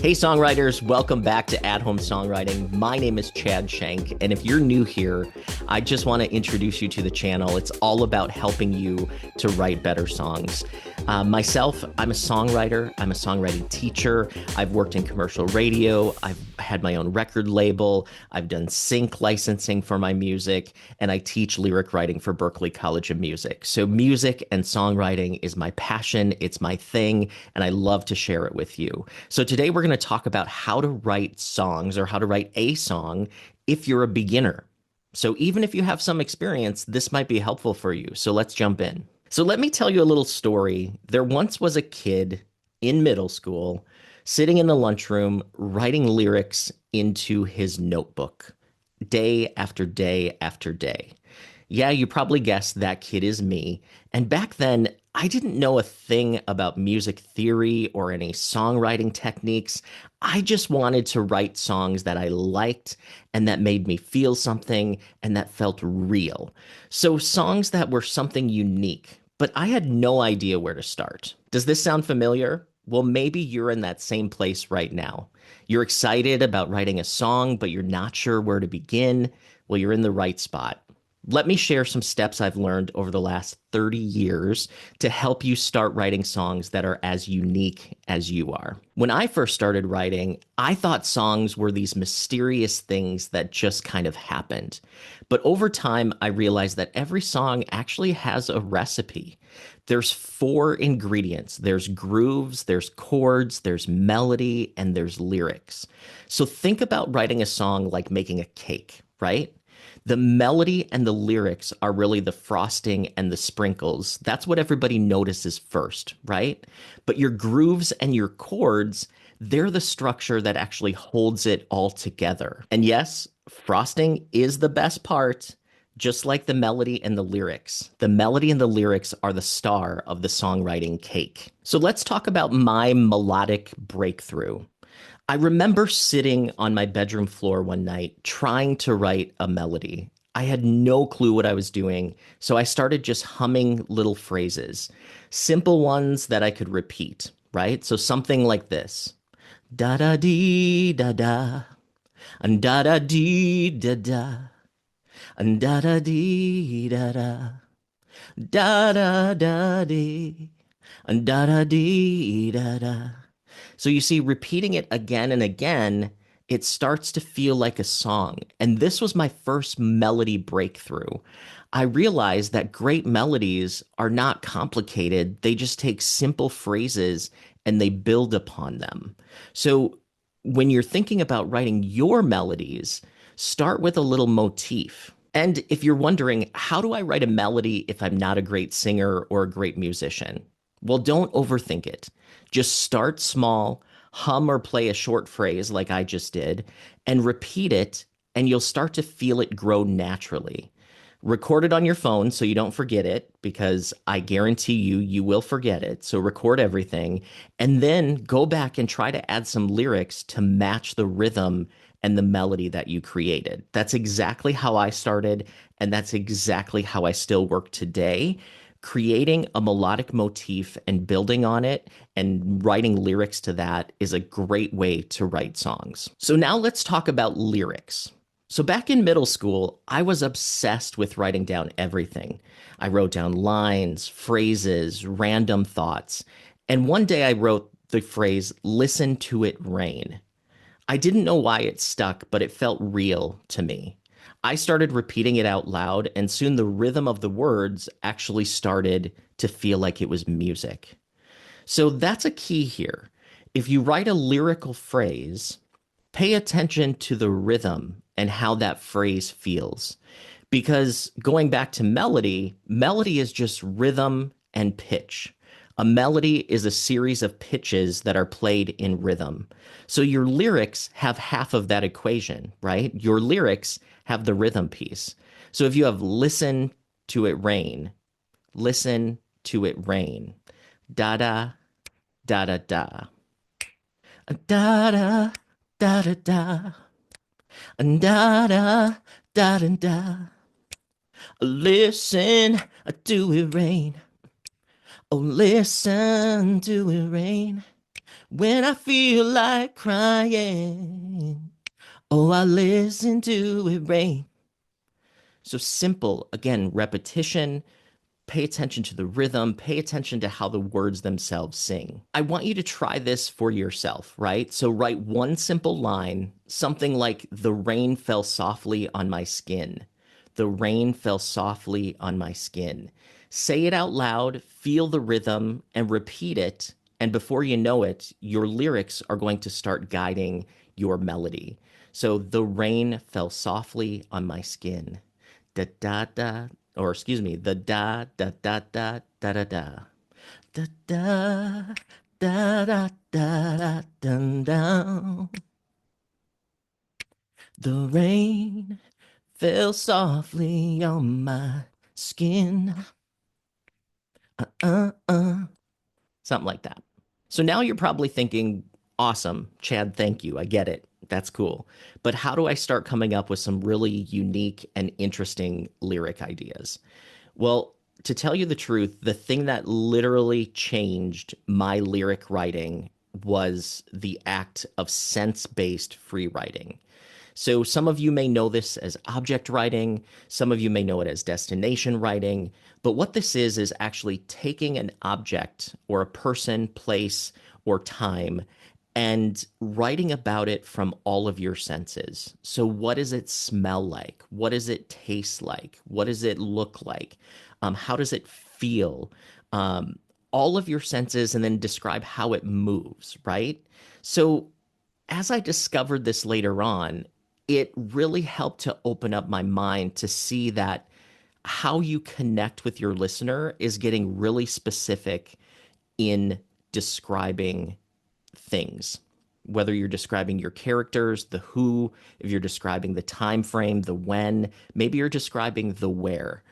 Hey, songwriters, welcome back to At Home Songwriting. My name is Chad Shank, and if you're new here, I just want to introduce you to the channel. It's all about helping you to write better songs. Myself, I'm a songwriter, I'm a songwriting teacher. I've worked in commercial radio, I've had my own record label, I've done sync licensing for my music, and I teach lyric writing for Berklee College of Music. So, music and songwriting is my passion, it's my thing, and I love to share it with you. So, today we're going to talk about how to write songs or how to write a song if you're a beginner. So, even if you have some experience, this might be helpful for you. So, let's jump in. So let me tell you a little story. There once was a kid in middle school sitting in the lunchroom writing lyrics into his notebook day after day after day. Yeah, you probably guessed that kid is me. And back then, I didn't know a thing about music theory or any songwriting techniques. I just wanted to write songs that I liked and that made me feel something and that felt real. So, songs that were something unique, but I had no idea where to start. Does this sound familiar? Well, maybe you're in that same place right now. You're excited about writing a song, but you're not sure where to begin. Well, you're in the right spot. Let me share some steps I've learned over the last 30 years to help you start writing songs that are as unique as you are. When I first started writing, I thought songs were these mysterious things that just kind of happened. But over time, I realized that every song actually has a recipe. There's four ingredients. There's grooves, there's chords, there's melody, and there's lyrics. So think about writing a song like making a cake, right? The melody and the lyrics are really the frosting and the sprinkles. That's what everybody notices first, right? But your grooves and your chords, they're the structure that actually holds it all together. And yes, frosting is the best part, just like the melody and the lyrics. The melody and the lyrics are the star of the songwriting cake. So let's talk about my melodic breakthrough. I remember sitting on my bedroom floor one night trying to write a melody. I had no clue what I was doing, so I started just humming little phrases, simple ones that I could repeat, right? So something like this: da da dee da da, and da da dee da da, and da da dee da da, da da da dee, and da da dee da da. So you see, repeating it again and again, it starts to feel like a song. And this was my first melody breakthrough. I realized that great melodies are not complicated. They just take simple phrases and they build upon them. So when you're thinking about writing your melodies, start with a little motif. And if you're wondering, how do I write a melody if I'm not a great singer or a great musician? Well, don't overthink it. Just start small, hum or play a short phrase like I just did, and repeat it, and you'll start to feel it grow naturally. Record it on your phone so you don't forget it, because I guarantee you will forget it. So record everything, and then go back and try to add some lyrics to match the rhythm and the melody that you created. That's exactly how I started, and that's exactly how I still work today. Creating a melodic motif and building on it and writing lyrics to that is a great way to write songs. So now let's talk about lyrics. So back in middle school, I was obsessed with writing down everything. I wrote down lines, phrases, random thoughts. And one day I wrote the phrase, "listen to it rain." I didn't know why it stuck, but it felt real to me. I started repeating it out loud, and soon the rhythm of the words actually started to feel like it was music. So that's a key here. If you write a lyrical phrase, pay attention to the rhythm and how that phrase feels. Because going back to melody, melody is just rhythm and pitch. A melody is a series of pitches that are played in rhythm. So your lyrics have half of that equation, right? Your lyrics have the rhythm piece. So if you have "listen to it rain," listen to it rain, da da da da da, da da da da da, da da da da da. Listen to it rain. Oh, listen to it rain. When I feel like crying, oh, I listen to it rain. So simple, again, repetition. Pay attention to the rhythm, pay attention to how the words themselves sing. I want you to try this for yourself, right? So write one simple line, something like, the rain fell softly on my skin. The rain fell softly on my skin. Say it out loud, feel the rhythm, and repeat it. And before you know it, your lyrics are going to start guiding your melody. So the rain fell softly on my skin. Da da da, or excuse me, the da da da da da da da da da da da da da dun down. The rain fell softly on my skin. Uh uh. Something like that. So now you're probably thinking, awesome, Chad, thank you. I get it. That's cool. But how do I start coming up with some really unique and interesting lyric ideas? Well, to tell you the truth, the thing that literally changed my lyric writing was the act of sense based free writing. So some of you may know this as object writing, some of you may know it as destination writing, but what this is actually taking an object or a person, place, or time and writing about it from all of your senses. So what does it smell like? What does it taste like? What does it look like? How does it feel? All of your senses, and then describe how it moves, right? So as I discovered this later on, it really helped to open up my mind to see that how you connect with your listener is getting really specific in describing things. Whether you're describing your characters, the who, if you're describing the time frame, the when, maybe you're describing the where.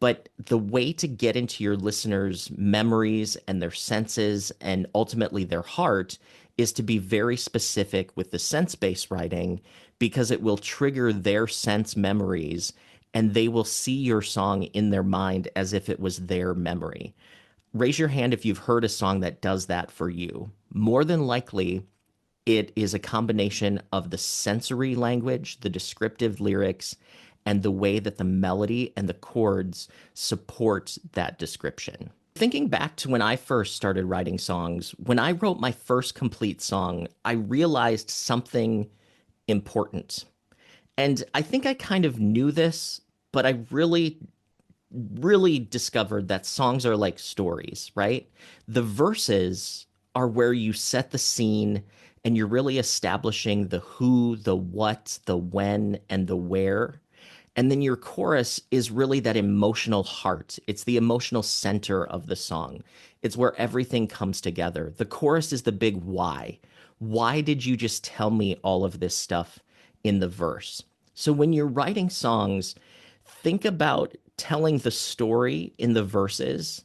But the way to get into your listeners' memories and their senses and ultimately their heart is to be very specific with the sense based writing because it will trigger their sense memories and they will see your song in their mind as if it was their memory. Raise your hand if you've heard a song that does that for you. More than likely, it is a combination of the sensory language, the descriptive lyrics, and the way that the melody and the chords support that description. Thinking back to when I first started writing songs, when I wrote my first complete song, I realized something important. And I think I kind of knew this, but I really discovered that songs are like stories, right? The verses are where you set the scene and you're really establishing the who, the what, the when, and the where. And then your chorus is really that emotional heart. It's the emotional center of the song. It's where everything comes together. The chorus is the big why. Why did you just tell me all of this stuff in the verse? So when you're writing songs, think about telling the story in the verses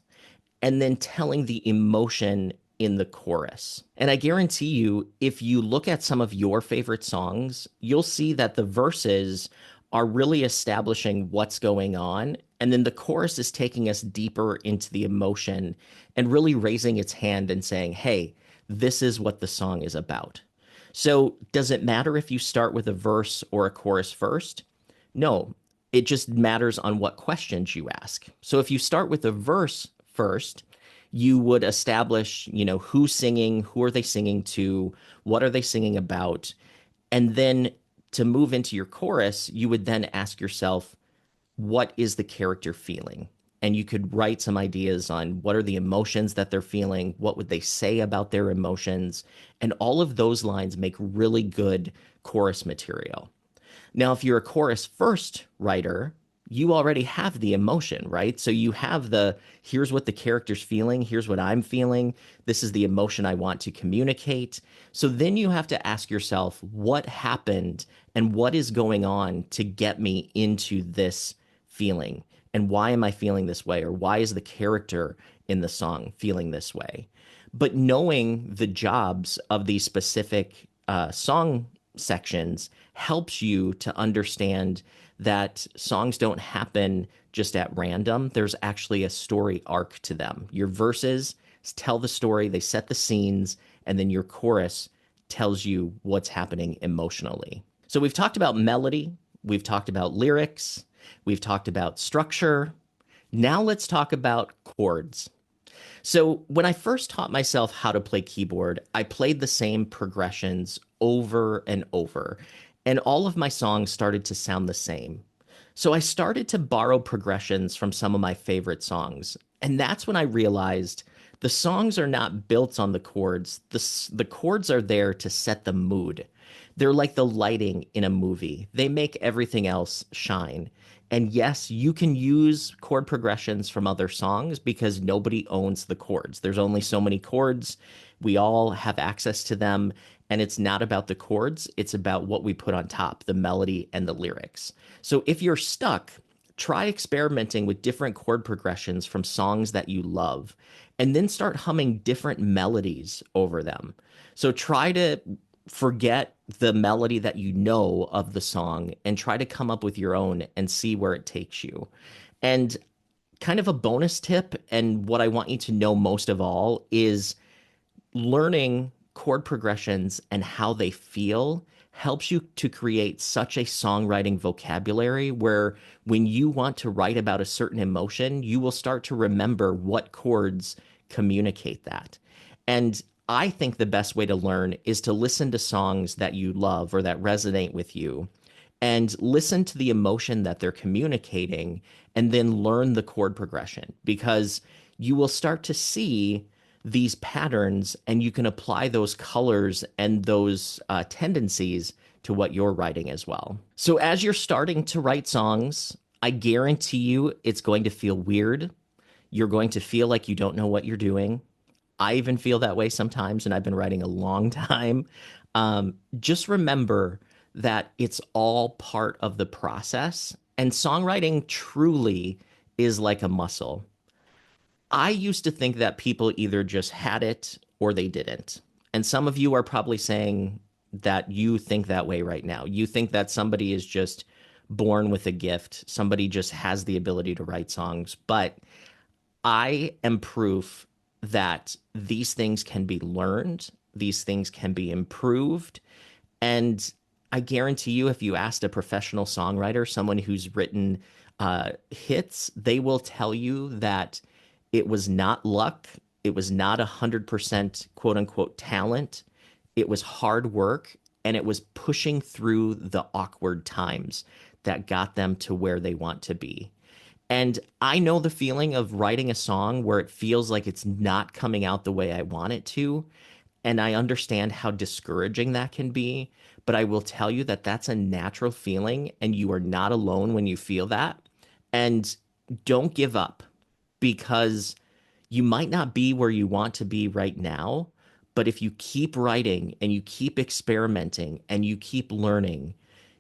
and then telling the emotion in the chorus. And I guarantee you, if you look at some of your favorite songs, you'll see that the verses are really establishing what's going on. And then the chorus is taking us deeper into the emotion and really raising its hand and saying, hey, this is what the song is about. So, does it matter if you start with a verse or a chorus first? No, it just matters on what questions you ask. So if you start with a verse first, you would establish, who's singing, who are they singing to, what are they singing about? And then to move into your chorus, you would then ask yourself, what is the character feeling? And you could write some ideas on what are the emotions that they're feeling, what would they say about their emotions, and all of those lines make really good chorus material. Now, if you're a chorus first writer, you already have the emotion, right? So you have here's what the character's feeling, here's what I'm feeling, this is the emotion I want to communicate. So then you have to ask yourself, what happened and what is going on to get me into this feeling? And why am I feeling this way? Or why is the character in the song feeling this way? But knowing the jobs of these specific song sections helps you to understand that songs don't happen just at random. There's actually a story arc to them. Your verses tell the story, they set the scenes, and then your chorus tells you what's happening emotionally. So we've talked about melody, we've talked about lyrics, we've talked about structure. Now let's talk about chords. So when I first taught myself how to play keyboard, I played the same progressions over and over, and all of my songs started to sound the same. So I started to borrow progressions from some of my favorite songs, and that's when I realized the songs are not built on the chords. The chords are there to set the mood. They're like the lighting in a movie. They make everything else shine. And yes, you can use chord progressions from other songs because nobody owns the chords. There's only so many chords. We all have access to them. And it's not about the chords, it's about what we put on top, the melody and the lyrics. So if you're stuck, try experimenting with different chord progressions from songs that you love, and then start humming different melodies over them. So try to forget the melody that you know of the song and try to come up with your own and see where it takes you. And kind of a bonus tip, and what I want you to know most of all, is learning chord progressions and how they feel helps you to create such a songwriting vocabulary where when you want to write about a certain emotion, you will start to remember what chords communicate that. And I think the best way to learn is to listen to songs that you love or that resonate with you and listen to the emotion that they're communicating and then learn the chord progression because you will start to see these patterns and you can apply those colors and those tendencies to what you're writing as well. So as you're starting to write songs, I guarantee you it's going to feel weird. You're going to feel like you don't know what you're doing. I even feel that way sometimes, and I've been writing a long time. Just remember that it's all part of the process, and songwriting truly is like a muscle. I used to think that people either just had it or they didn't. And some of you are probably saying that you think that way right now. You think that somebody is just born with a gift, somebody just has the ability to write songs. But I am proof that these things can be learned, these things can be improved. And I guarantee you, if you asked a professional songwriter, someone who's written hits, they will tell you that it was not luck. It was not 100% quote unquote talent. It was hard work and it was pushing through the awkward times that got them to where they want to be. And I know the feeling of writing a song where it feels like it's not coming out the way I want it to. And I understand how discouraging that can be. But I will tell you that that's a natural feeling and you are not alone when you feel that. And don't give up because you might not be where you want to be right now. But if you keep writing and you keep experimenting and you keep learning,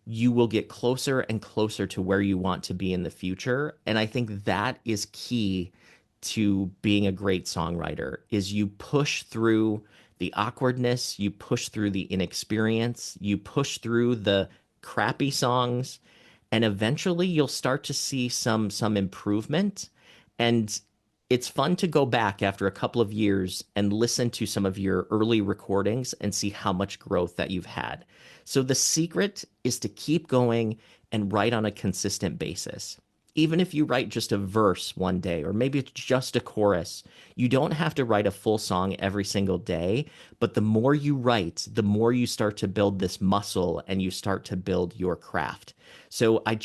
you will get closer and closer to where you want to be in the future. And I think that is key to being a great songwriter is you push through the awkwardness, you push through the inexperience, you push through the crappy songs, and eventually you'll start to see some improvement. And it's fun to go back after a couple of years and listen to some of your early recordings and see how much growth that you've had. So the secret is to keep going and write on a consistent basis. Even if you write just a verse one day, or maybe it's just a chorus, you don't have to write a full song every single day. But the more you write, the more you start to build this muscle and you start to build your craft. So I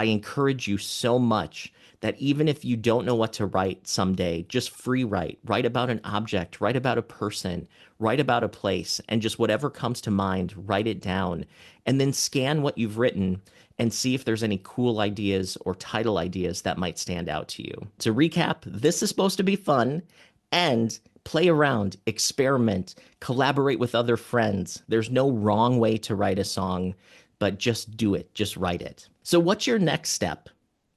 encourage you so much that even if you don't know what to write someday, just free write. Write about an object, write about a person, write about a place, and just whatever comes to mind, write it down. And then scan what you've written and see if there's any cool ideas or title ideas that might stand out to you. To recap, this is supposed to be fun and play around, experiment, collaborate with other friends. There's no wrong way to write a song, but just do it, just write it. So what's your next step?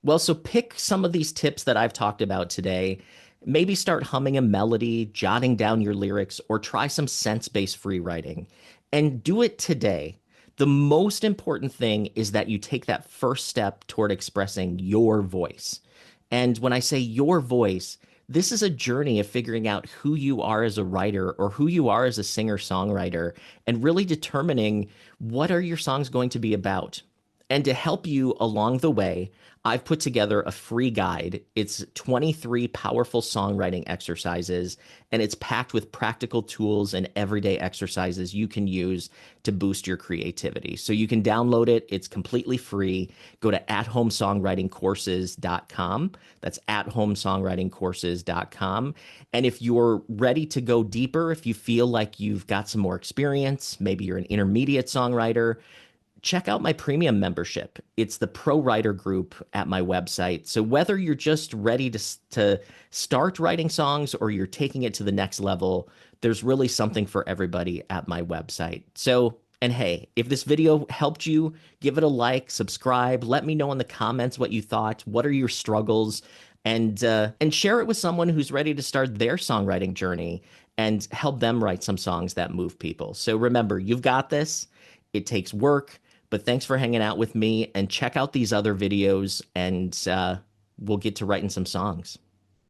Well, so pick some of these tips that I've talked about today. Maybe start humming a melody, jotting down your lyrics, or try some sense-based free writing. And do it today. The most important thing is that you take that first step toward expressing your voice. And when I say your voice, This is a journey of figuring out who you are as a writer or who you are as a singer-songwriter and really determining what are your songs going to be about. And to help you along the way, I've put together a free guide. It's 23 powerful songwriting exercises, and it's packed with practical tools and everyday exercises you can use to boost your creativity. So you can download it. It's completely free. Go to athomesongwritingcourses.com. That's athomesongwritingcourses.com. And if you're ready to go deeper, if you feel like you've got some more experience, maybe you're an intermediate songwriter, check out my premium membership. It's the Pro Writer group at my website. So whether you're just ready to start writing songs or you're taking it to the next level, there's really something for everybody at my website. So, and hey, if this video helped you, give it a like, subscribe, let me know in the comments what you thought. What are your struggles? And share it with someone who's ready to start their songwriting journey and help them write some songs that move people. So remember, you've got this. It takes work. But thanks for hanging out with me, and check out these other videos, and we'll get to writing some songs.